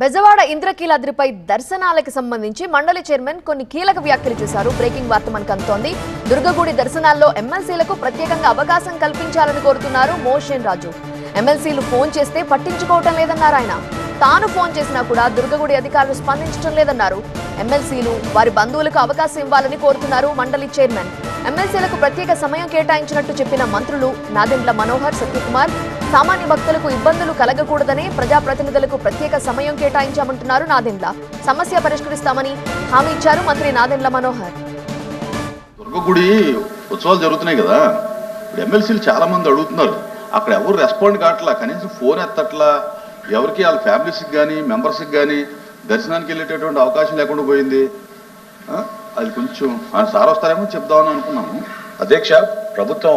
బెజవాడ ఇంద్రకీలాద్రిపై దర్శనాలకు సంబంధించి మండలి చైర్మన్ కొన్ని కీలక వ్యాఖ్యలు చేశారు. బ్రేకింగ్ వార్త మనకు అందుతోంది. దుర్గగుడి దర్శనాల్లో ఎమ్మెల్సీలకు ప్రత్యేకంగా అవకాశం కల్పించాలని కోరుతున్నారు మోషన్ రాజు. ఎమ్మెల్సీలు ఫోన్ చేస్తే పట్టించుకోవటం లేదన్నారు ఆయన. తాను ఫోన్ చేసినా కూడా దుర్గగుడి అధికారులు స్పందించడం లేదన్నారు. ఎమ్మెల్సీలు వారి బంధువులకు అవకాశం ఇవ్వాలని కోరుతున్నారు మండలి చైర్మన్. ఎమ్మెల్సీలకు ప్రత్యేక సమయం కేటాయించినట్టు చెప్పిన మంత్రులు నాదెండ్ల మనోహర్, సత్యకుమార్ సామాన్య భక్తులకు ఇబ్బందులు కలగకూడదని ప్రజాప్రతినిధులకు ప్రత్యేక సమయం కేటాయించామంటున్నారు నాదెండ్ల. సమస్య పరిష్కరిస్తామని హామీ ఇచ్చారు మంత్రి నాదెండ్ల మనోహర్. దుర్గగుడి ఉత్సవాలు జరుగుతున్నాయి కదా, ఇప్పుడు ఎమ్మెల్సీలు చాలా మంది అడుగుతున్నారు. అక్కడ ఎవరు రెస్పాండ్ కావట్లా, కనీసం ఫోన్ ఎత్తట్లా. ఎవరికి వాళ్ళ ఫ్యామిలీస్కి కానీ మెంబర్స్కి కానీ దర్శనానికి వెళ్ళేటటువంటి అవకాశం లేకుండా పోయింది. అది కొంచెం ఆయన సార్ వస్తారేమో చెప్దామని అనుకున్నాము. అధ్యక్ష, ప్రభుత్వం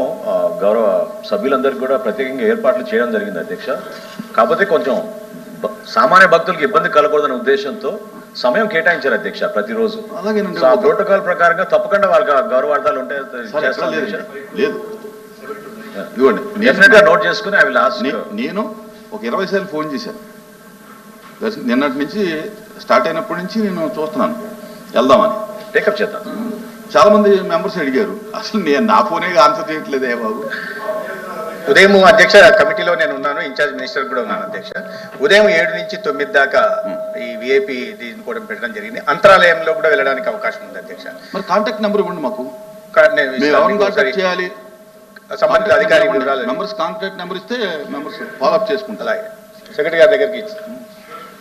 గౌరవ సభ్యులందరికీ కూడా ప్రత్యేకంగా ఏర్పాట్లు చేయడం జరిగింది అధ్యక్ష. కాకపోతే కొంచెం సామాన్య భక్తులకు ఇబ్బంది కలగకూడదనే ఉద్దేశంతో సమయం కేటాయించారు అధ్యక్ష. ప్రతిరోజు అలాగేనండి, ప్రోటోకాల్ ప్రకారంగా తప్పకుండా వాళ్ళకి గౌరవార్థాలు ఉంటాయి. లేదు ఇవ్వండి, డెఫినెట్ గా నోట్ చేసుకుని అవి లాస్ట్. నేను ఒక 20 సార్లు ఫోన్ చేశాను. నిన్నటి నుంచి స్టార్ట్ అయినప్పటి నుంచి నేను చూస్తున్నాను వెళ్దామని. టేకప్ చేద్దాం. చాలా మంది మెంబర్స్ అడిగారు. అసలు నేను నా ఫోనే ఆన్సర్ చేయట్లేదే బాబు. ఉదయం అధ్యక్ష కమిటీలో నేను ఉన్నాను, ఇన్ఛార్జ్ మినిస్టర్ కూడా ఉన్నాను అధ్యక్ష. ఉదయం 7 నుంచి 9 దాకా ఈ విఐపి కూడా పెట్టడం జరిగింది. అంతరాలయంలో కూడా వెళ్ళడానికి అవకాశం ఉంది అధ్యక్ష. మరి కాంటాక్ట్ నెంబర్ ఇవ్వండి మాకు. కాంటాక్ట్ చేయాలి సంబంధిత అధికారి మెంబర్స్ కాంటాక్ట్ నెంబర్ ఇస్తే మెంబర్స్ ఫాలోఅప్ చేసుకుంటారు. అలాగే సెక్రటరీ గారి దగ్గరికి ఇచ్చి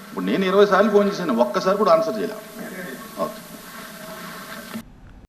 ఇప్పుడు నేను 20 సార్లు ఫోన్ చేశాను, ఒక్కసారి కూడా ఆన్సర్ చేయలే. ఓకే.